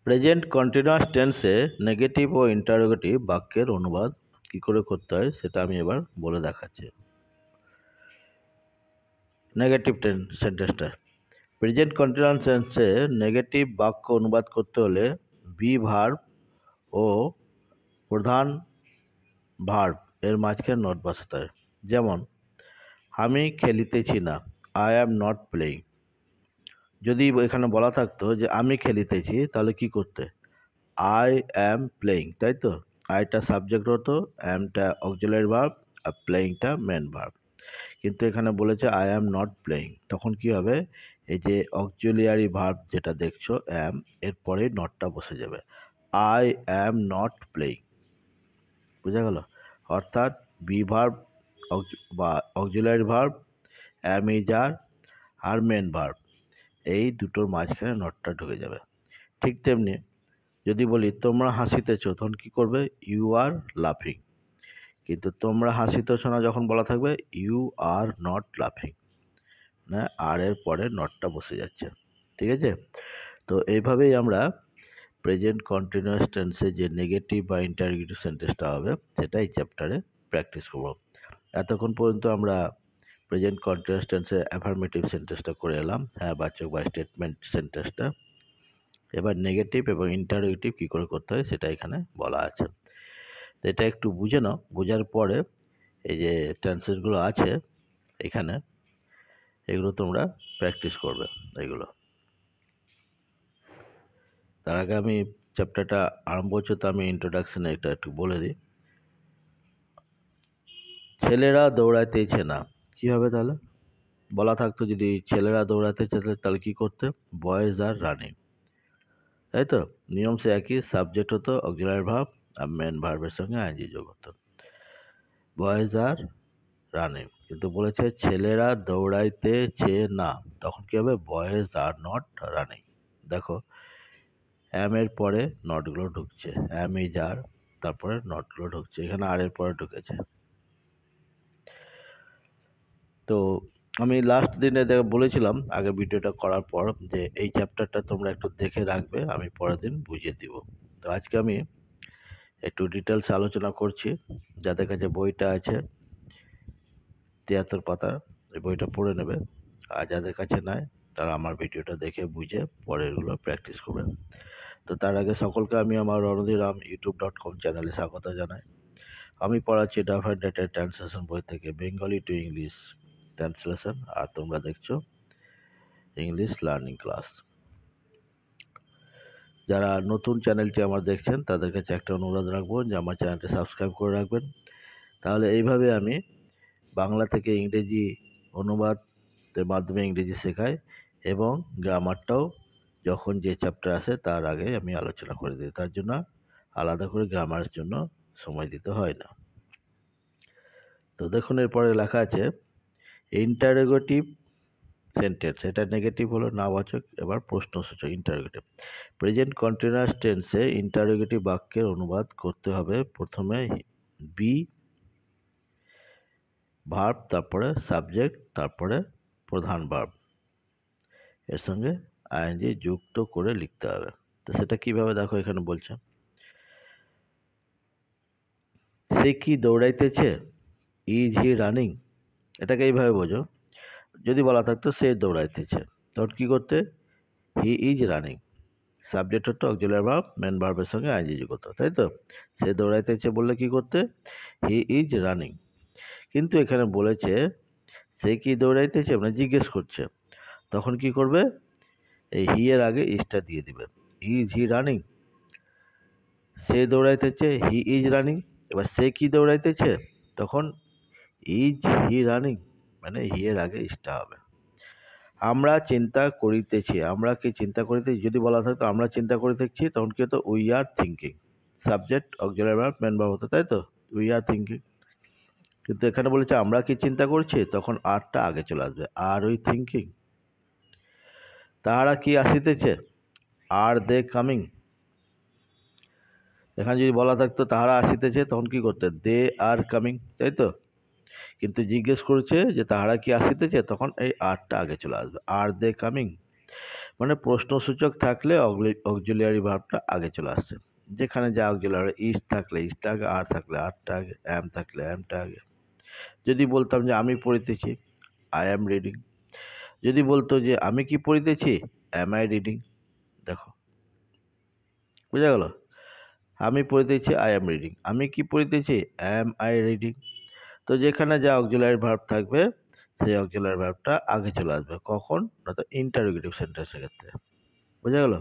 Present continuous টেন্সে negative ও interrogative বাক্যের অনুবাদ কি করে করতে হয় সেটা আমি এবার বলে দেখাচ্ছি। নেগেটিভ সেন্টেন্সটা প্রেজেন্ট কন্টিনিউয়াস টেন্সে নেগেটিভ বাক্য অনুবাদ করতে হলে বি ভার্ব ও প্রধান ভার্ব এর মাঝখানে নট বসাতে হয়। যেমন আমি খেলিতেছি না, আই অ্যাম নট প্লেয়িং। যদি এখানে বলা থাকতো যে আমি খেলিতেছি, তাহলে কি করতে, আই অ্যাম প্লেয়িং, তাই তো। আইটা সাবজেক্ট হতো, অ্যামটা অক্সিলারি ভার্ব, আর প্লেয়িংটা মেন ভার্ব। কিন্তু এখানে বলেছে আই অ্যাম নট প্লেয়িং, তখন কি হবে, এই যে অক্সিলারি ভার্ব যেটা দেখছো অ্যাম, এরপরে নটটা বসে যাবে, আই অ্যাম নট প্লেয়িং। বুঝা গেল? অর্থাৎ বি ভার্ব বা auxiliary verb, am is are main verb, এই দুটোর মাঝখানে নটটা ঢুকে যাবে। ঠিক তেমনি যদি বলি তোমরা হাসিতেছো, তখন কি করবে, ইউ আর লাফিং। কিন্তু তোমরা হাসিতেছো না যখন বলা থাকবে, ইউ আর নট লাফিং, না আর এর পরে নটটা বসে যাচ্ছে। ঠিক আছে? তো এইভাবেই আমরা প্রেজেন্ট কন্টিনিউয়াস টেন্সে যে নেগেটিভ বা ইন্টারোগেটিভ সেন্টেন্সটা হবে সেটা এই চ্যাপ্টারে প্র্যাকটিস করব। এতক্ষণ পর্যন্ত আমরা প্রেজেন্ট কন্টিনিউয়াস টেন্সে অ্যাফার্মেটিভ সেন্টেন্সটা করে এলাম, হ্যাঁ বাচক বা স্টেটমেন্ট সেন্টেন্সটা। এবার নেগেটিভ এবং ইন্টারোগেটিভ কী করে করতে হয় সেটা এখানে বলা আছে। তো এটা একটু বুঝে নাও, বোঝার পরে এই যে টেন্সেসগুলো আছে এখানে, এগুলো তোমরা প্র্যাকটিস করবে এগুলো। তার আগে আমি চ্যাপ্টারটা আরম্ভ হচ্ছে, তো আমি ইন্ট্রোডাকশনে এটা একটু বলে দিই। ছেলেরা দৌড়াইতেছে না, কি হবে তাহলে? বলা থাকতো যদি ছেলেরা দৌড়াতেছে তাহলে কি করতে, বয়েজ আর রানিং, তাই তো। নিয়ম সে একই, সাবজেক্ট হতো অক্সিলারি ভার্ব আর মেন ভার্বের সঙ্গে আইএনজি যোগ হতো, বয়েজ আর রানিং। কিন্তু বলেছে ছেলেরা দৌড়াইতেছে না, তখন কি হবে, বয়েজ আর নট রানিং। দেখো অ্যাম এর পরে নটগুলো ঢুকছে, অ্যাম ইজ আর, তারপরে নটগুলো ঢুকছে, এখানে আর এর পরে ঢুকেছে। তো আমি লাস্ট দিনে বলেছিলাম আগে ভিডিওটা করার পর যে এই চ্যাপ্টারটা তোমরা একটু দেখে রাখবে, আমি পরের দিন বুঝিয়ে দিব। তো আজকে আমি একটু ডিটেলস আলোচনা করছি। যাদের কাছে বইটা আছে 73 পাতা, এই বইটা পড়ে নেবে। আর যাদের কাছে নাই তারা আমার ভিডিওটা দেখে বুঝে পরেরগুলো প্র্যাকটিস করবে। তো তার আগে সকলকে আমি আমার রণধীরাম youtube.com চ্যানেলে স্বাগত জানাই। আমি পড়াচ্ছি ডাফার ডেটা ট্রান্সলেশন বই থেকে বেঙ্গলি টু ইংলিশ ট্রান্সলেশন, আর তোমরা দেখছো ইংলিশ লার্নিং ক্লাস। যারা নতুন চ্যানেলটি আমার দেখছেন তাদের কাছে একটা অনুরোধ রাখবো যে আমার চ্যানেলটি সাবস্ক্রাইব করে রাখবেন। তাহলে এইভাবে আমি বাংলা থেকে ইংরেজি অনুবাদের মাধ্যমে ইংরেজি শেখাই, এবং গ্রামারটাও যখন যে চ্যাপ্টার আসে তার আগে আমি আলোচনা করে দিই, তার জন্য আলাদা করে গ্রামারের জন্য সময় দিতে হয় না। তো দেখুন এরপরে লেখা আছে ইন্টারোগেটিভ সেন্টেন্স, এটা নেগেটিভ হলো নাবাচক, এবার প্রশ্নসূচক ইন্টারোগেটিভ। প্রেজেন্ট কন্টিনিউয়াস টেন্সে ইন্টারোগেটিভ বাক্যের অনুবাদ করতে হবে প্রথমে বি ভার্ব, তারপরে সাবজেক্ট, তারপরে প্রধান ভার্ব, এর সঙ্গে আইএনজি যুক্ত করে লিখতে হবে। তো সেটা কিভাবে দেখো, এখানে বলছে সে কি দৌড়াইতেছে, ইজ হি রানিং, এটাকে এইভাবে বোঝো। যদি বলা থাকতো সে দৌড়াইতেছে, তখন কি করতে, হি ইজ রানিং, সাবজেক্ট হতো অক্সিলারি ভার্ব, মেন ভার্বের সঙ্গে আইএনজি যুক্ত হতো, তাই তো। সে দৌড়াইতেছে বললে কি করতে, হি ইজ রানিং। কিন্তু এখানে বলেছে সে কি দৌড়াইতেছে, মানে জিজ্ঞেস করছে, তখন কি করবে, এই হি এর আগে ইজটা দিয়ে দিবে, ইজ হি রানিং। সে দৌড়াইতেছে, হি ইজ রানিং। এবার সে কি দৌড়াইতেছে, তখন ইজ হি রানিং, মানে হি এর আগে ইজটা হবে। আমরা চিন্তা করিতেছি, আমরা কি চিন্তা করিতেছি, যদি বলা থাকতো আমরা চিন্তা করিতেছি, তখন কি হতো, we are thinking, subject auxiliary verb main verb হতো, তাই তো, উই আর থিঙ্কিং। কিন্তু এখানে বলেছে আমরা কি চিন্তা করছি, তখন আরটা আগে চলে আসবে, আর উই থিঙ্কিং। তাহারা কি আসিতেছে, আর দে কামিং। এখানে যদি বলা থাকতো তাহারা আসিতেছে, তখন কি করতে, দে আর কামিং, তাই তো। কিন্তু জিজ্ঞেস করছে যে তাহারা কি আসিতেছে, তখন এই আরটা আগে চলে আসবে, আর দে কামিং। মানে প্রশ্নসূচক থাকলে অক্সিলিয়ারি ভার্বটা আগে চলে আসছে। যেখানে যা অক্সিলিয়ারি ইজ থাকলে ইজটা আগে, আর থাকলে আরটা আগে, অ্যাম থাকলে অ্যামটা আগে। যদি বলতাম যে আমি পড়িতেছি, আই অ্যাম রিডিং। যদি বলতো যে আমি কি পড়িতেছি, অ্যাম আই রিডিং। দেখো, বুঝা গেল? আমি পড়িতেছি, আই অ্যাম রিডিং। আমি কি পড়িতেছি, অ্যাম আই রিডিং। তো যেখানে যা অক্সিলিয়ারি ভার্ব থাকবে সেই অক্সিলিয়ারি ভার্বটা আগে চলে আসবে। কখন? না তো ইন্টারোগেটিভ সেন্টেন্সের ক্ষেত্রে। বুঝা গেল?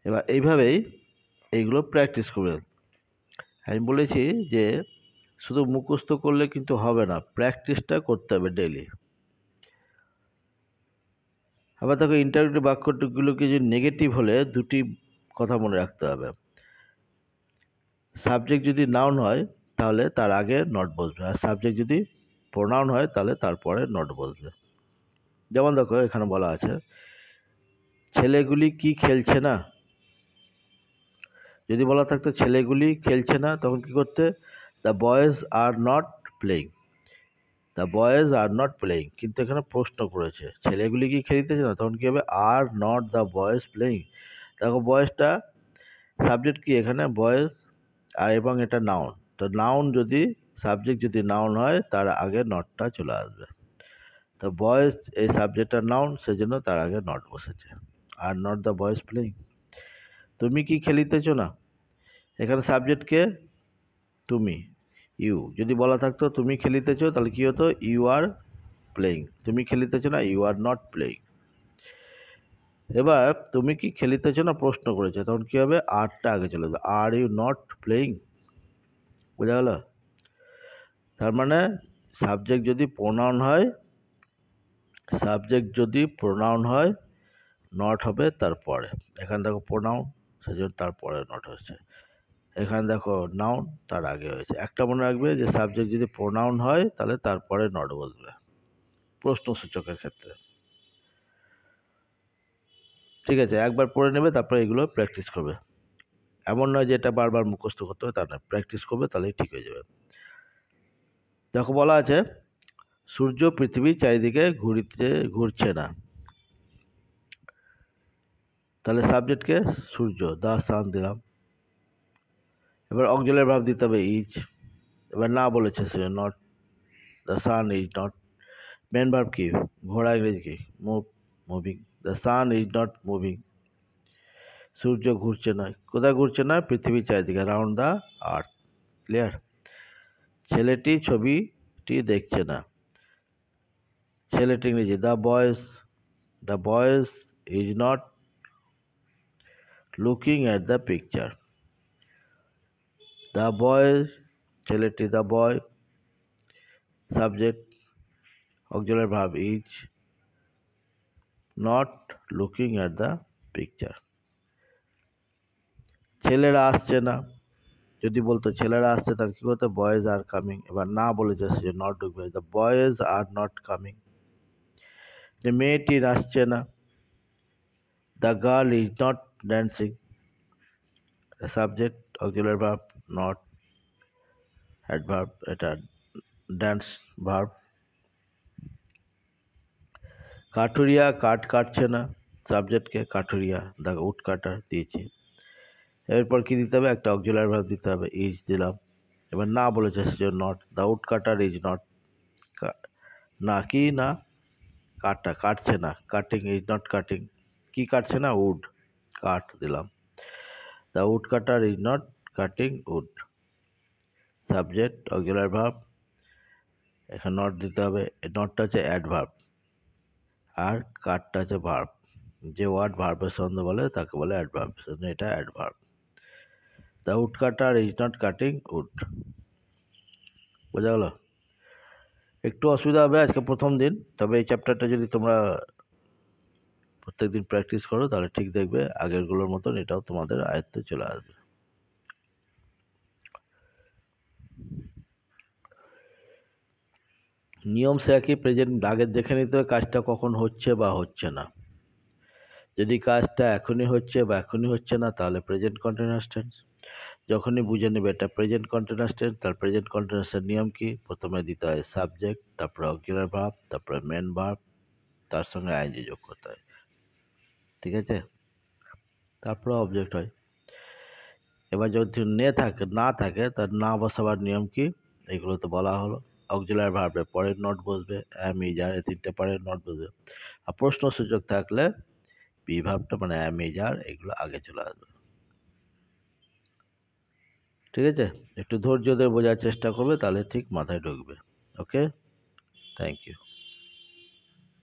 এবার এইভাবেই এইগুলো প্র্যাকটিস করবে। আমি বলেছি যে শুধু মুখস্থ করলে কিন্তু হবে না, প্র্যাকটিসটা করতে হবে ডেইলি। আবার দেখো, ইন্টারোগেটিভ বাক্যগুলোকে যদি নেগেটিভ হলে দুটি কথা মনে রাখতে হবে। সাবজেক্ট যদি নাউন হয় তাহলে তার আগে নট বসবে, আর সাবজেক্ট যদি প্রোনাউন হয় তাহলে তারপরে নট বসবে। যেমন দেখো, এখানে বলা আছে ছেলেগুলি কি খেলছে না। যদি বলা থাকতো ছেলেগুলি খেলছে না, তখন কি করতে? The boys are not playing. The boys are not playing, কিন্তু এখানে প্রশ্ন করেছে ছেলেগুলি কি খেলতেছে না, তখন কি হবে? Are not the boys playing. দেখো, বয়েজটা সাবজেক্ট কি এখানে? বয়েজ, আর এবং এটা নাউন। তো নাউন যদি, সাবজেক্ট যদি নাউন হয় তার আগে নটটা চলে আসবে। তো বয়েজ এই সাবজেক্টটা নাউন, সেজন্য তার আগে নট বসেছে। Are not the boys playing. তুমি কি খেলিতেছো না, এখানে সাবজেক্ট কে? তুমি, ইউ। যদি বলা থাকতো তুমি খেলিতেছো, তাহলে কি হতো? You are playing. তুমি খেলিতেছো না, ইউ আর নট প্লেইং। এবার তুমি কি খেলিতেছো না প্রশ্ন করেছে, তখন কি হবে? আরটা আগে চলে যাবে। Are you not playing. বোঝা গেল? তার মানে সাবজেক্ট যদি প্রোনাউন হয়, নট হবে তারপরে। এখানে দেখো প্রোনাউন, সেজন্য তারপরে নট হচ্ছে। এখানে দেখো নাউন, তার আগে হয়েছে। একটা মনে রাখবে যে সাবজেক্ট যদি প্রোনাউন হয় তাহলে তারপরে নট বসবে প্রশ্নসূচকের ক্ষেত্রে। ঠিক আছে, একবার পড়ে নেবে, তারপরে এগুলো প্র্যাকটিস করবে। এমন নয় যে এটা বারবার মুখস্থ করতে হবে, তা না, প্র্যাকটিস করবে, তাহলেই ঠিক হয়ে যাবে। দেখো, বলা আছে সূর্য পৃথিবীর চারিদিকে ঘুরছে না। তাহলে সাবজেক্টকে সূর্য, দা সান দিলাম। এবার অক্সিলিয়ারি ভার্ব দিতে হবে ইজ। এবার না বলেছে সে, not. The sun is not. Main verb কি? ঘোড়া ইংরেজি কি? Move, moving. The sun is not moving. সূর্য ঘুরছে না। কোথায় ঘুরছে না? পৃথিবীর চারিদিকে, রাউন্ড দ্য আর্থ। ক্লিয়ার? ছেলেটি ছবিটি দেখছে না। ছেলেটি ইংরেজি the boys is not looking at the picture. The boys, ছেলেটি, the boy, subject, auxiliary verb is, not looking at the picture. ছেলেরা আসছে না। যদি বলতো ছেলেরা আসছে, তাহলে কি করতো? Boys are coming. এবার না বলেছে, সে নট ঢুকবে। The boys are not coming. যে মেয়েটি নাচছে না। The girl is not dancing. Subject, auxiliary verb, not, adverb, এটা ড্যান্স ভার্ব। কাঠুরিয়া কাঠ কাটছে না। সাবজেক্টকে কাঠুরিয়া, দ্য উড কাটার দিয়েছি। এরপর কি দিতে হবে? একটা অক্সিলিয়ারি ভার্ব দিতে হবে, ইজ দিলাম। এবার না বলেছে, সে not. The wood cutter is not. না কি? না কাটছে না। Cutting is not cutting. কি কাটছে না? উড, কাঠ দিলাম। The wood cutter is not cutting wood. Subject, auxiliary verb, এখানে নট দিতে হবে। নটটা হচ্ছে অ্যাডভার্ব, আর কাটটা হচ্ছে ভার্ব। যে ওয়ার্ড ভার্বের সন্ধে বলে তাকে বলে অ্যাডভার্ব, সেজন্য এটা adverb. The wood cutter is not cutting would. বোঝা গেল? একটু অসুবিধা হবে আজকে প্রথম দিন, তবে এই চ্যাপ্টারটা যদি তোমরা প্রত্যেকদিন প্র্যাকটিস করো তাহলে ঠিক দেখবে আগেরগুলোর মতন এটাও তোমাদের আয়ত্তে চলে আসবে। নিয়ম সে একই, প্রেজেন্ট আগে দেখে নিতে হবে কাজটা কখন হচ্ছে বা হচ্ছে না। যদি কাজটা এখনই হচ্ছে বা এখনই হচ্ছে না, তাহলে প্রেজেন্ট কন্টিনিউয়াস টেন্স। যখনই বুঝে নেবে এটা প্রেজেন্ট কন্টিনিউয়াস টেন্স, তার প্রেজেন্ট কন্টিনিউয়াসের নিয়ম কি? প্রথমে দিতে হয় সাবজেক্ট, তারপরে অক্সিলিয়ারি ভার্ব, তারপরে মেন ভার্ব, তার সঙ্গে আইএনজি যোগ করতে হয়। ঠিক আছে, তারপরে অবজেক্ট হয়। এবার যদি না থাকে তার না বসাবার নিয়ম কি, এগুলো তো বলা হলো। অক্সিলারি ভার্বের পরে নট বসবে, অ্যাম ইজ আর এই তিনটে পরে নট বসবে। আর প্রশ্নসূচক থাকলে বি ভার্বটা মানে অ্যাম ইজ আর এগুলো আগে চলে আসবে। ঠিক আছে, একটু ধৈর্য ধরে বোঝার চেষ্টা করবে, তাহলে ঠিক মাথায় ঢুকবে। ওকে, থ্যাংক ইউ।